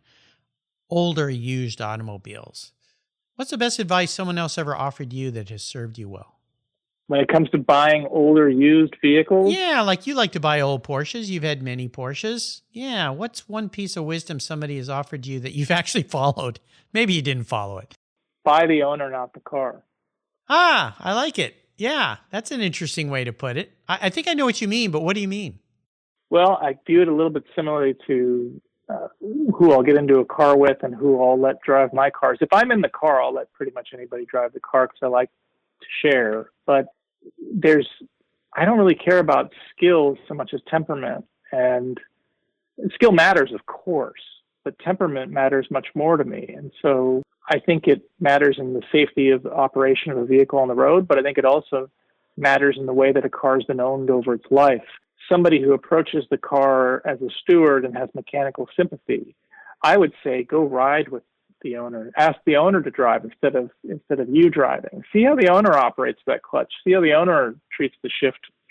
older used automobiles, what's the best advice someone else ever offered you that has served you well? When it comes to buying older used vehicles? Yeah, like you like to buy old Porsches. You've had many Porsches. Yeah, what's one piece of wisdom somebody has offered you that you've actually followed? Maybe you didn't follow it. Buy the owner, not the car. Ah, I like it. Yeah, that's an interesting way to put it. I think I know what you mean, but what do you mean? Well, I view it a little bit similarly to who I'll get into a car with and who I'll let drive my cars. If I'm in the car, I'll let pretty much anybody drive the car because I like to share. But I don't really care about skills so much as temperament. And skill matters, of course, but temperament matters much more to me. And so I think it matters in the safety of the operation of a vehicle on the road, but I think it also matters in the way that a car has been owned over its life. Somebody who approaches the car as a steward and has mechanical sympathy, I would say go ride with the owner. Ask the owner to drive instead of you driving. See how the owner operates that clutch. See how the owner treats the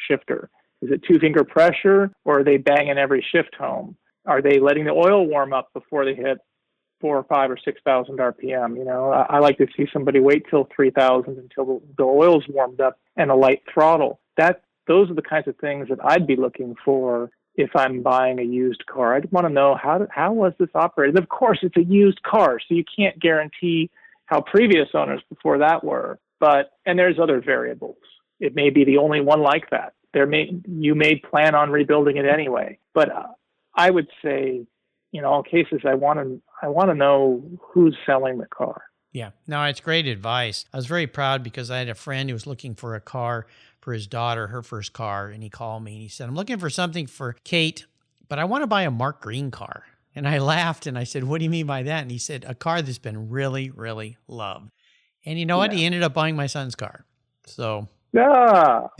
shifter. Is it 2-finger pressure, or are they banging every shift home? Are they letting the oil warm up before they hit 4,000 or 5,000 or 6,000 RPM? I like to see somebody wait till 3,000 until the oil's warmed up and a light throttle. Those are the kinds of things that I'd be looking for if I'm buying a used car. I'd want to know how was this operated. And of course, it's a used car, so you can't guarantee how previous owners before that were. And there's other variables. It may be the only one like that. You may plan on rebuilding it anyway. But I would say, in all cases, I want to know who's selling the car. Yeah, no, it's great advice. I was very proud because I had a friend who was looking for a car for his daughter, her first car, and he called me and he said, I'm looking for something for Kate, but I want to buy a Mark Green car. And I laughed and I said, what do you mean by that? And he said, a car that's been really, really loved. And you know what? He ended up buying my son's car. So there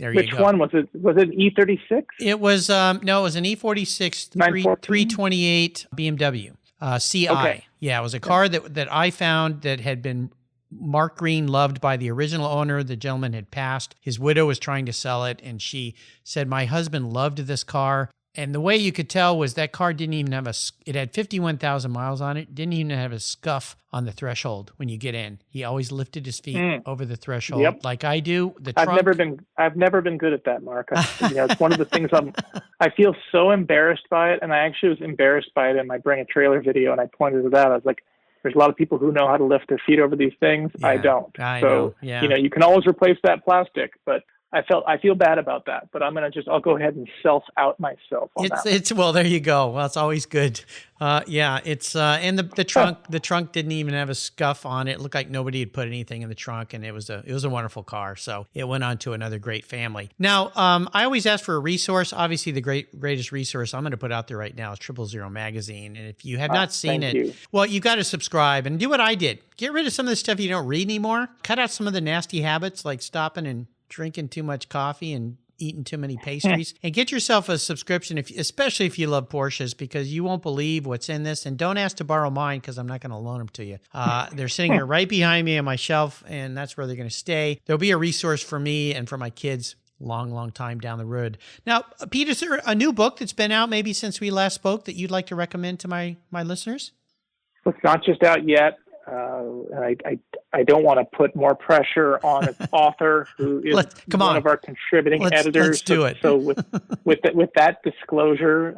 you go. Which one was it? Was it an E36? It was, it was an E46 328 BMW CI. Okay. Yeah, it was a car that I found that had been Mark Green loved by the original owner. The gentleman had passed. His widow was trying to sell it, and she said, my husband loved this car. And the way you could tell was that car didn't even have it had 51,000 miles on it, didn't even have a scuff on the threshold when you get in. He always lifted his feet over the threshold like I do. I've never been good at that, Mark. It's one of the things I feel so embarrassed by it. And I actually was embarrassed by it in my Bring a Trailer video, and I pointed it out. I was like, there's a lot of people who know how to lift their feet over these things. Yeah, I don't. I know. Yeah. You can always replace that plastic, but I feel bad about that, but I'll go ahead and self-out myself on that. Well, there you go. Well, it's always good. And the trunk didn't even have a scuff on it. It looked like nobody had put anything in the trunk, and it was a wonderful car. So it went on to another great family. Now, I always ask for a resource. Obviously, the greatest resource I'm going to put out there right now is 000 Magazine. And if you have not seen it, well, you got to subscribe and do what I did. Get rid of some of the stuff you don't read anymore. Cut out some of the nasty habits like stopping and drinking too much coffee and eating too many pastries, and get yourself a subscription, especially if you love Porsches, because you won't believe what's in this. And don't ask to borrow mine, because I'm not going to loan them to you. They're sitting here right behind me on my shelf, and that's where they're going to stay. There'll be a resource for me and for my kids long time down the road. Now, Pete, is there a new book that's been out maybe since we last spoke that you'd like to recommend to my listeners? It's not just out yet. I don't want to put more pressure on its author, who is one of our contributing editors. Let's do it. So with that disclosure,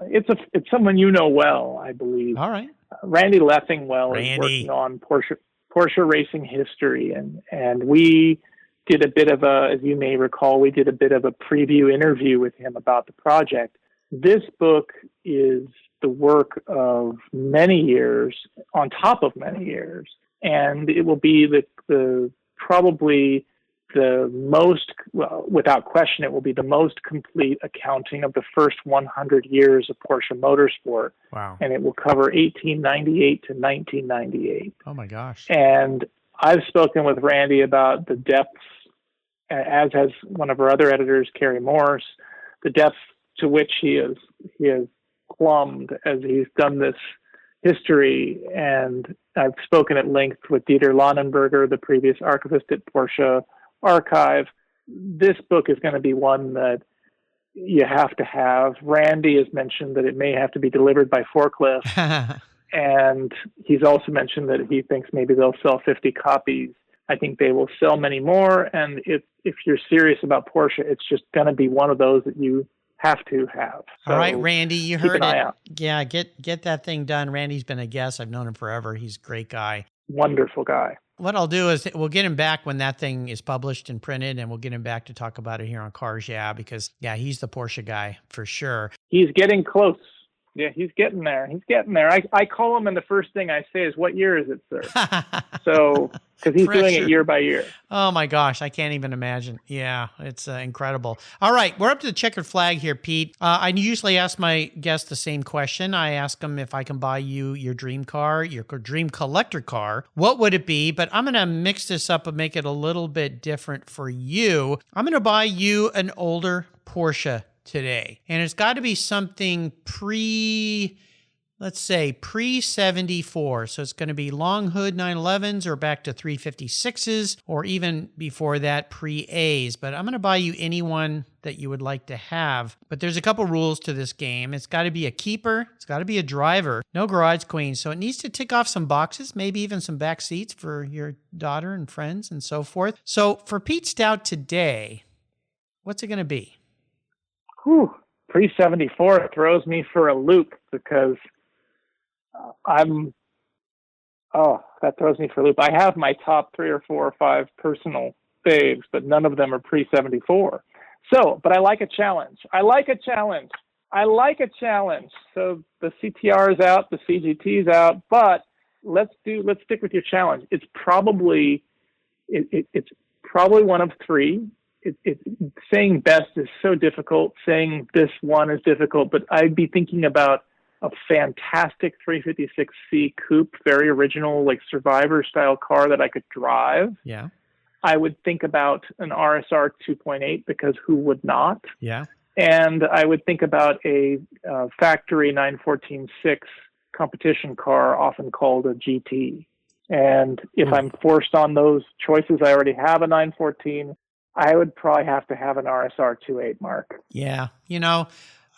it's someone you know well, I believe. All right. Randy Leffingwell is working on Porsche racing history, and we did a bit of as you may recall, we did a bit of a preview interview with him about the project. This book is the work of many years on top of many years, and it will be probably the most, well, without question, it will be the most complete accounting of the first 100 years of Porsche motorsport. Wow. And it will cover 1898 to 1998. Oh my gosh. And I've spoken with Randy about the depths, as has one of our other editors, Kerry Morse, the depths to which he has plumbed as he's done this history. And I've spoken at length with Dieter Lahnenberger, the previous archivist at Porsche Archive. This book is going to be one that you have to have. Randy has mentioned that it may have to be delivered by forklift. And he's also mentioned that he thinks maybe they'll sell 50 copies. I think they will sell many more. And if you're serious about Porsche, it's just going to be one of those that you have to have. So all right, Randy, you heard it. Out. Yeah, get that thing done. Randy's been a guest. I've known him forever. He's a great guy. Wonderful guy. What I'll do is we'll get him back when that thing is published and printed, and we'll get him back to talk about it here on Cars Yeah, because, yeah, he's the Porsche guy for sure. He's getting close. Yeah, he's getting there. I call him, and the first thing I say is, "What year is it, sir?" So, because he's doing it year by year. Oh my gosh, I can't even imagine. Yeah, it's incredible. All right, we're up to the checkered flag here, Pete. I usually ask my guests the same question. I ask them if I can buy you your dream car, your dream collector car. What would it be? But I'm going to mix this up and make it a little bit different for you. I'm going to buy you an older Porsche today. And it's got to be something pre-74. So it's going to be long hood 911s or back to 356s, or even before that, pre-A's. But I'm going to buy you any one that you would like to have. But there's a couple rules to this game. It's got to be a keeper. It's got to be a driver. No garage queen. So it needs to tick off some boxes, maybe even some back seats for your daughter and friends and so forth. So for Pete Stout today, what's it going to be? Pre-74 throws me for a loop, because that throws me for a loop. I have my top 3 or 4 or 5 personal faves, but none of them are pre-74. So, but I like a challenge. So the CTR is out, the CGT is out, but let's stick with your challenge. It's probably one of 3. Saying best is so difficult. Saying this one is difficult, but I'd be thinking about a fantastic 356C coupe, very original, like Survivor style car that I could drive. Yeah. I would think about an RSR 2.8, because who would not? Yeah. And I would think about a factory 914.6 competition car, often called a GT. And if I'm forced on those choices, I already have a 914. I would probably have to have an RSR 2.8, Mark. Yeah,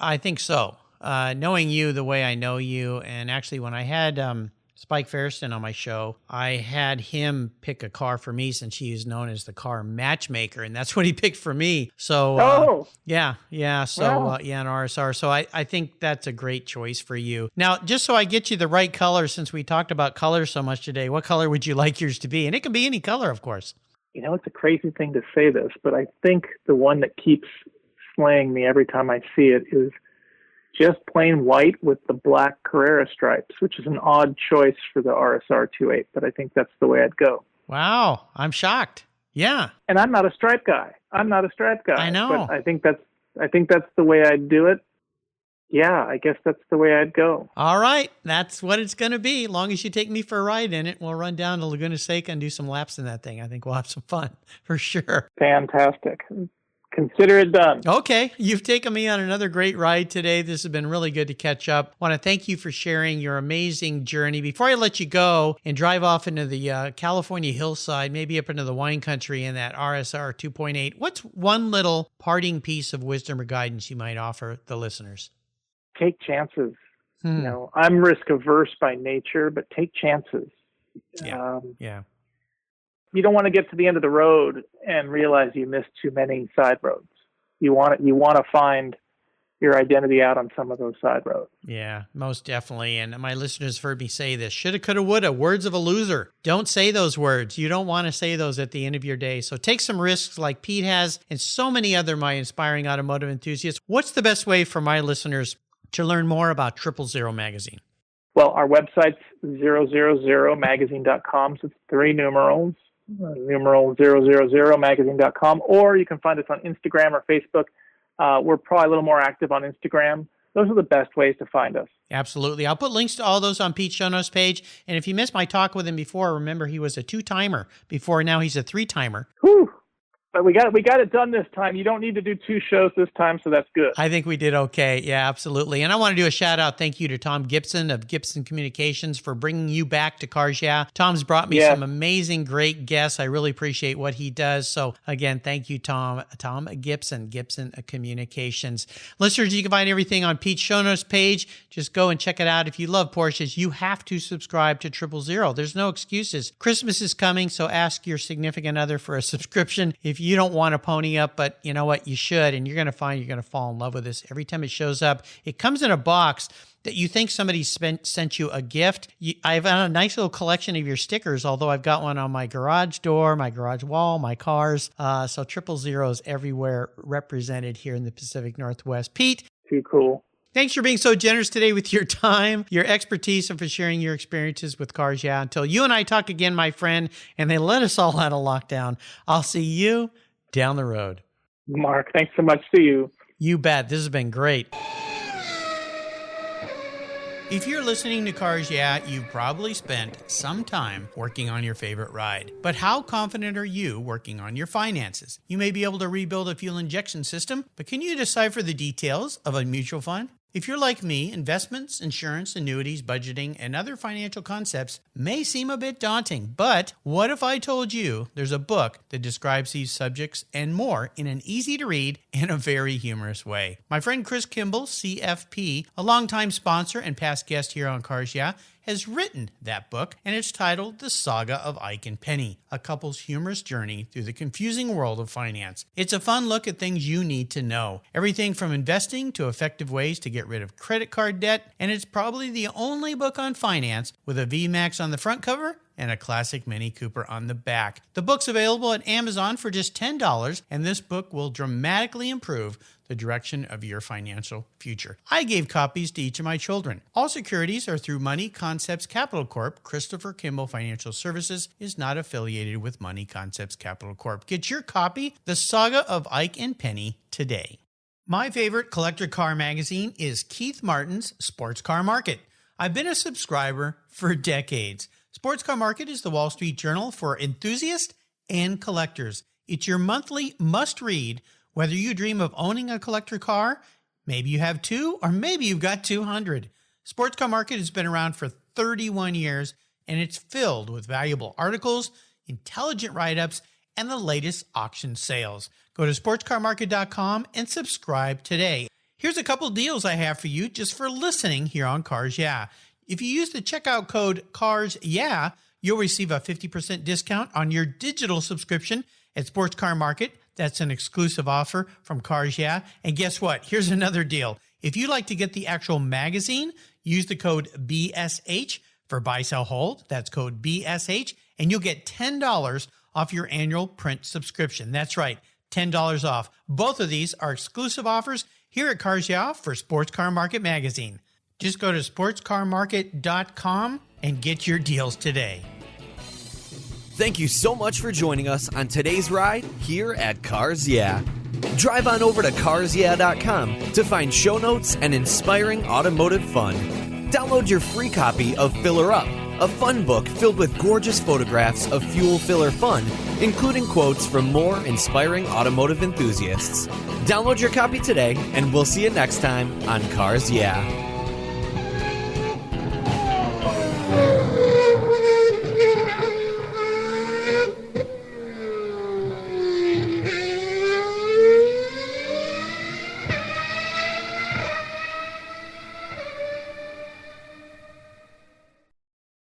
I think so. Knowing you the way I know you, and actually when I had Spike Ferriston on my show, I had him pick a car for me since he is known as the car matchmaker, and that's what he picked for me. So, yeah. So, Wow. an RSR. So I think that's a great choice for you. Now, just so I get you the right color, since we talked about colors so much today, what color would you like yours to be? And it can be any color, of course. It's a crazy thing to say this, but I think the one that keeps slaying me every time I see it is just plain white with the black Carrera stripes, which is an odd choice for the RSR 2.8, but I think that's the way I'd go. Wow, I'm shocked. Yeah. And I'm not a stripe guy. I know. But I think that's the way I'd do it. Yeah, I guess that's the way I'd go. All right, that's what it's going to be. As long as you take me for a ride in it, we'll run down to Laguna Seca and do some laps in that thing. I think we'll have some fun for sure. Fantastic. Consider it done. Okay, you've taken me on another great ride today. This has been really good to catch up. I want to thank you for sharing your amazing journey. Before I let you go and drive off into the California hillside, maybe up into the wine country in that RSR 2.8, what's one little parting piece of wisdom or guidance you might offer the listeners? Take chances. I'm risk averse by nature, but take chances. Yeah. You don't want to get to the end of the road and realize you missed too many side roads. You want to find your identity out on some of those side roads. Yeah, most definitely. And my listeners have heard me say this: shoulda, coulda, woulda, words of a loser. Don't say those words. You don't want to say those at the end of your day. So take some risks like Pete has and so many other my inspiring automotive enthusiasts. What's the best way for my listeners to learn more about 000 Magazine? Well, our website's 000magazine.com. So it's 3 numerals. Numeral 000magazine.com, or you can find us on Instagram or Facebook. We're probably a little more active on Instagram. Those are the best ways to find us. Absolutely. I'll put links to all those on Pete's show notes page. And if you missed my talk with him before, remember he was a 2-timer before. Now he's a 3-timer. Whew. But we got it done this time. You don't need to do 2 shows this time, so that's good. I think we did okay. Yeah, absolutely. And I want to do a shout out. Thank you to Tom Gibson of Gibson Communications for bringing you back to Cars Yeah. Tom's brought me some amazing, great guests. I really appreciate what he does. So again, thank you, Tom. Tom Gibson Communications. Listeners, you can find everything on Pete's show notes page. Just go and check it out. If you love Porsches, you have to subscribe to 000. There's no excuses. Christmas is coming, so ask your significant other for a subscription. If you don't want to pony up, but you know what? You should, and you're going to find you're going to fall in love with this. Every time it shows up, it comes in a box that you think somebody sent you a gift. I've got a nice little collection of your stickers, although I've got one on my garage door, my garage wall, my cars. So 000 is everywhere represented here in the Pacific Northwest. Pete. Too cool. Thanks for being so generous today with your time, your expertise, and for sharing your experiences with Cars Yeah. Until you and I talk again, my friend, and they let us all out of lockdown, I'll see you down the road. Mark, thanks so much. See you. You bet. This has been great. If you're listening to Cars Yeah, you've probably spent some time working on your favorite ride. But how confident are you working on your finances? You may be able to rebuild a fuel injection system, but can you decipher the details of a mutual fund? If you're like me, investments, insurance, annuities, budgeting, and other financial concepts may seem a bit daunting, but what if I told you there's a book that describes these subjects and more in an easy-to-read and a very humorous way? My friend Chris Kimball, CFP, a longtime sponsor and past guest here on Cars Yeah, has written that book, and it's titled The Saga of Ike and Penny, a couple's humorous journey through the confusing world of finance. It's a fun look at things you need to know, everything from investing to effective ways to get rid of credit card debt, and it's probably the only book on finance with a VMAX on the front cover and a classic Mini Cooper on the back. The book's available at Amazon for just $10, and this book will dramatically improve the direction of your financial future. I gave copies to each of my children. All securities are through Money Concepts Capital Corp. Christopher Kimball Financial Services is not affiliated with Money Concepts Capital Corp. Get your copy, The Saga of Ike and Penny, today. My favorite collector car magazine is Keith Martin's Sports Car Market. I've been a subscriber for decades. Sports Car Market is the Wall Street Journal for enthusiasts and collectors. It's your monthly must-read, whether you dream of owning a collector car, maybe you have 2, or maybe you've got 200. Sports Car Market has been around for 31 years, and it's filled with valuable articles, intelligent write-ups, and the latest auction sales. Go to sportscarmarket.com and subscribe today. Here's a couple deals I have for you just for listening here on Cars Yeah. If you use the checkout code Cars Yeah, you'll receive a 50% discount on your digital subscription at Sports Car Market. That's an exclusive offer from Cars Yeah. And guess what? Here's another deal. If you'd like to get the actual magazine, use the code BSH for buy, sell, hold. That's code BSH, and you'll get $10 off your annual print subscription. That's right, $10 off. Both of these are exclusive offers here at Cars Yeah for Sports Car Market Magazine. Just go to sportscarmarket.com and get your deals today. Thank you so much for joining us on today's ride here at Cars Yeah. Drive on over to carsyeah.com to find show notes and inspiring automotive fun. Download your free copy of Filler Up, a fun book filled with gorgeous photographs of fuel filler fun, including quotes from more inspiring automotive enthusiasts. Download your copy today, and we'll see you next time on Cars Yeah.